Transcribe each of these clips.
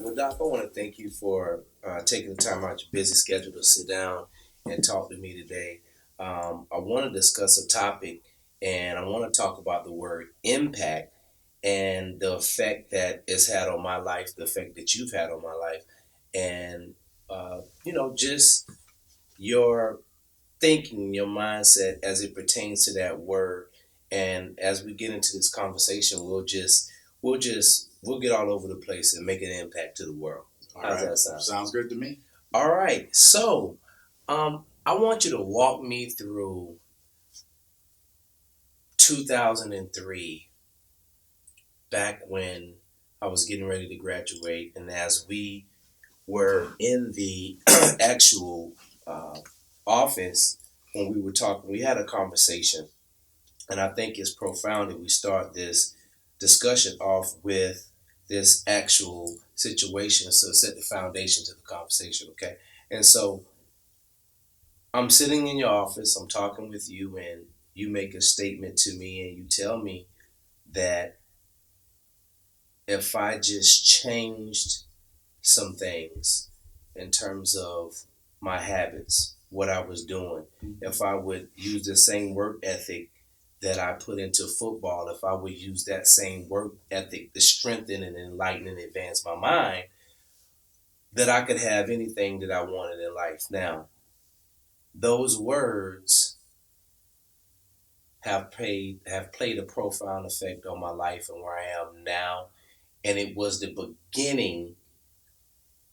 Well, Doc, I want to thank you for taking the time out your busy schedule to sit down and talk to me today. I want to discuss a topic, and I want to talk about the word impact and the effect that it's had on my life, the effect that you've had on my life, and just your thinking, your mindset as it pertains to that word. And as we get into this conversation, we'll get all over the place and make an impact to the world. All How's right. that sound? Sounds good to me. All right. So, I want you to walk me through 2003, back when I was getting ready to graduate, and as we were in the actual office when we were talking, we had a conversation. And I think it's profound that we start this discussion off with this actual situation, so set the foundation to the conversation, okay? And so I'm sitting in your office, I'm talking with you, and you make a statement to me, and you tell me that if I just changed some things in terms of my habits, what I was doing, if I would use the same work ethic that I put into football, if I would use that same work ethic to strengthen and enlighten and advance my mind, that I could have anything that I wanted in life. Now, those words have played a profound effect on my life and where I am now. And it was the beginning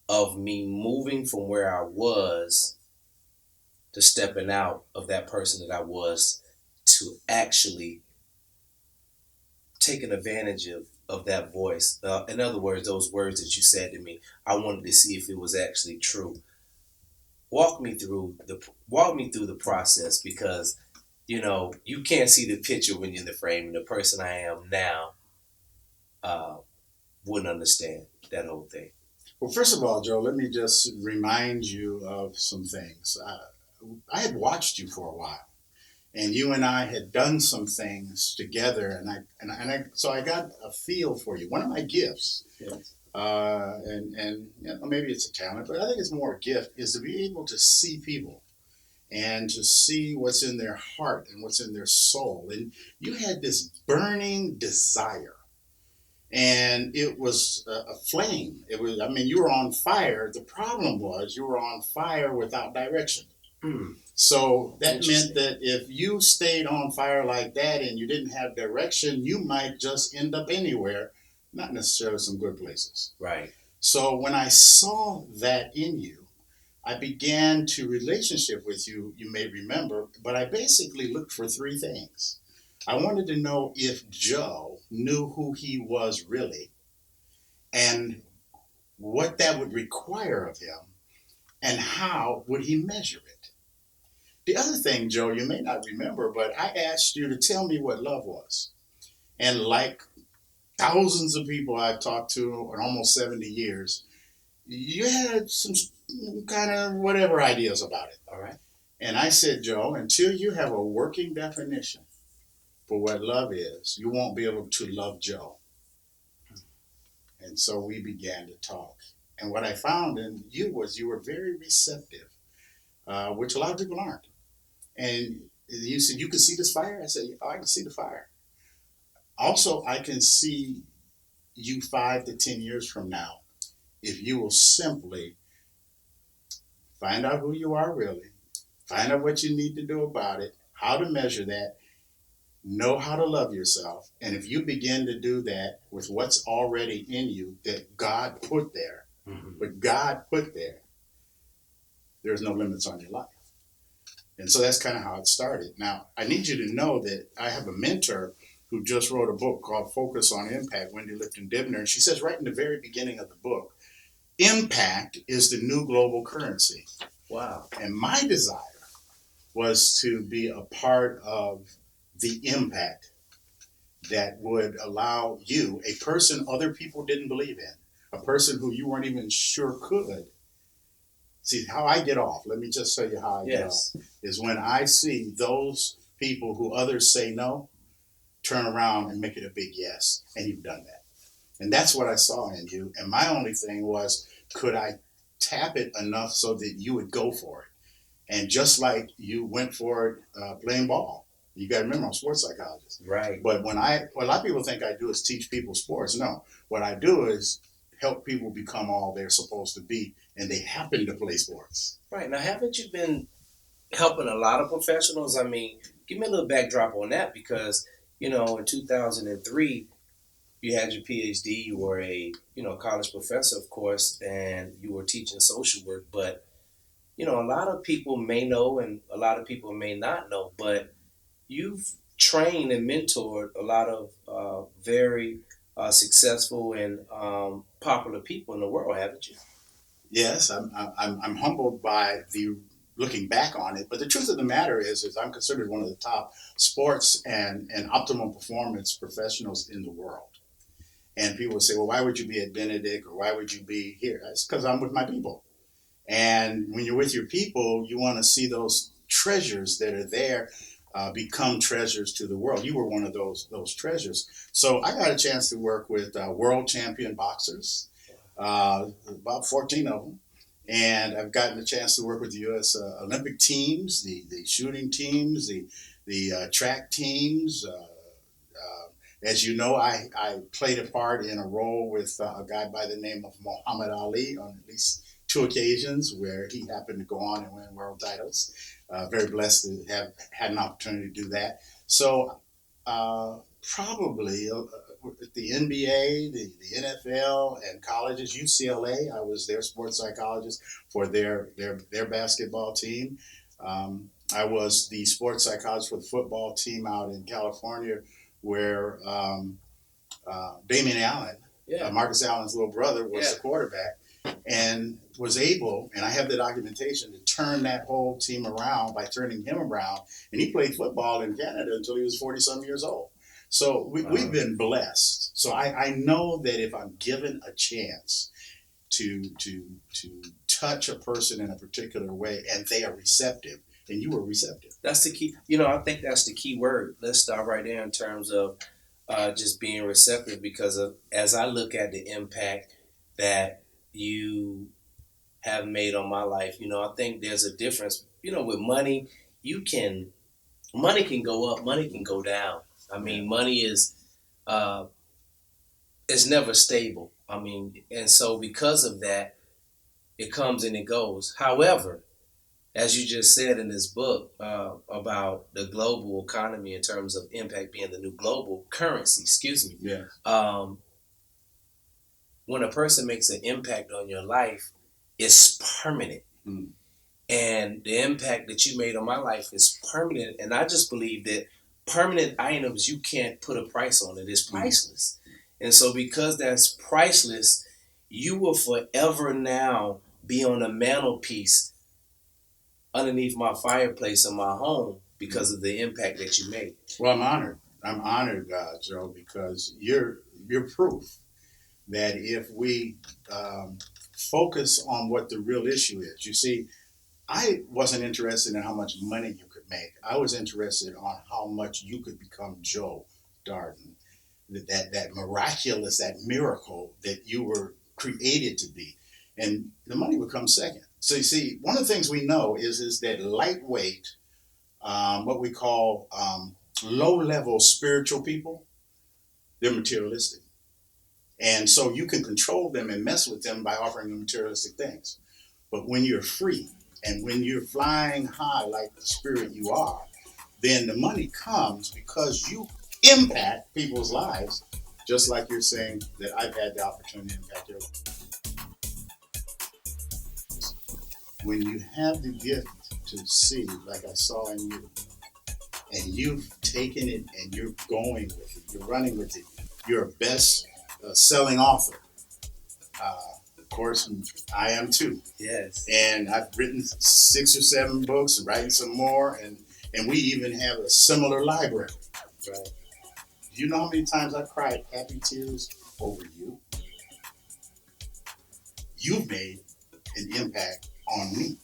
of me moving from where I was to stepping out of that person that I was to actually taking advantage of that voice. In other words, those words that you said to me, I wanted to see if it was actually true. Walk me through the process, because you can't see the picture when you're in the frame, and the person I am now uh, wouldn't understand that whole thing. Well, first of all, Joe, let me just remind you of some things. I had watched you for a while, and you and I had done some things together, so I got a feel for you. One of my gifts, Yes. and maybe it's a talent, but I think it's more a gift, is to be able to see people and to see what's in their heart and what's in their soul. And you had this burning desire, and it was a flame. It was, I mean, you were on fire. The problem was you were on fire without direction. Hmm. So that meant that if you stayed on fire like that and you didn't have direction, you might just end up anywhere, not necessarily some good places. Right. So when I saw that in you, I began to relationship with you, you may remember, but I basically looked for three things. I wanted to know if Joe knew who he was really and what that would require of him and how would he measure it. The other thing, Joe, you may not remember, but I asked you to tell me what love was. And like thousands of people I've talked to in almost 70 years, you had some kind of whatever ideas about it. All right. And I said, Joe, until you have a working definition for what love is, you won't be able to love Joe. And so we began to talk. And what I found in you was you were very receptive, which a lot of people aren't. And you said, you can see this fire? I said, oh, I can see the fire. Also, I can see you 5 to 10 years from now if you will simply find out who you are really, find out what you need to do about it, how to measure that, know how to love yourself. And if you begin to do that with what's already in you that God put there, but God put there, there's no limits on your life. And so that's kind of how it started. Now, I need you to know that I have a mentor who just wrote a book called Focus on Impact, Wendy Lipton Dibner. And she says right in the very beginning of the book, impact is the new global currency. Wow. And my desire was to be a part of the impact that would allow you, a person other people didn't believe in, a person who you weren't even sure could. See, how I get off, let me just tell you how I get off, is when I see those people who others say no, turn around and make it a big yes. And you've done that. And that's what I saw in you. And my only thing was, could I tap it enough so that you would go for it? And just like you went for it playing ball, you got to remember I'm a sports psychologist. Right. But what a lot of people think I do is teach people sports. No, what I do is help people become all they're supposed to be, and they happen to play sports. Right. Now, haven't you been helping a lot of professionals? I mean, give me a little backdrop on that because, in 2003, you had your PhD, you were a, college professor, of course, and you were teaching social work. But, a lot of people may know and a lot of people may not know, but you've trained and mentored a lot of very successful and popular people in the world, haven't you? Yes, I'm humbled by the looking back on it. But the truth of the matter is I'm considered one of the top sports and optimal performance professionals in the world. And people would say, well, why would you be at Benedict or why would you be here? It's because I'm with my people. And when you're with your people, you want to see those treasures that are there become treasures to the world. You were one of those treasures. So I got a chance to work with world champion boxers, about 14 of them. And I've gotten a chance to work with the U.S. Olympic teams, the shooting teams, the track teams. As you know, I played a part in a role with a guy by the name of Muhammad Ali on at least two occasions where he happened to go on and win world titles. Very blessed to have had an opportunity to do that. So probably the NBA, the NFL, and colleges, UCLA, I was their sports psychologist for their basketball team. I was the sports psychologist for the football team out in California where Damian Allen, Yeah. Marcus Allen's little brother, was Yeah. the quarterback and was able, and I have the documentation, to turn that whole team around by turning him around. And he played football in Canada until he was 40-some years old. So we've been blessed. So I know that if I'm given a chance to touch a person in a particular way and they are receptive, and you were receptive. That's the key. I think that's the key word. Let's start right there in terms of just being receptive because as I look at the impact that you have made on my life, I think there's a difference. With money, money can go up, money can go down. I mean, money uh, is never stable. I mean, and so because of that, it comes and it goes. However, as you just said in this book about the global economy in terms of impact being the new global currency, excuse me. Yeah. When a person makes an impact on your life, it's permanent. Mm. And the impact that you made on my life is permanent. And I just believe that permanent items, you can't put a price on it. It's priceless. And so because that's priceless, you will forever now be on a mantelpiece underneath my fireplace in my home because of the impact that you made. Well, I'm honored. I'm honored, Joe, because you're proof that if we focus on what the real issue is. You see, I wasn't interested in how much money you could make. I was interested on how much you could become Joe Darden, that miraculous, that miracle that you were created to be. And the money would come second. So you see, one of the things we know is that lightweight, what we call low-level spiritual people, they're materialistic. And so you can control them and mess with them by offering them materialistic things. But when you're free and when you're flying high like the spirit you are, then the money comes because you impact people's lives, just like you're saying that I've had the opportunity to impact your life. When you have the gift to see, like I saw in you, and you've taken it and you're going with it, you're running with it, you're a best selling author. Of course, I am too. Yes. And I've written 6 or 7 books, writing some more, and we even have a similar library. Right. Do you know how many times I've cried happy tears over you? You've made an impact on me.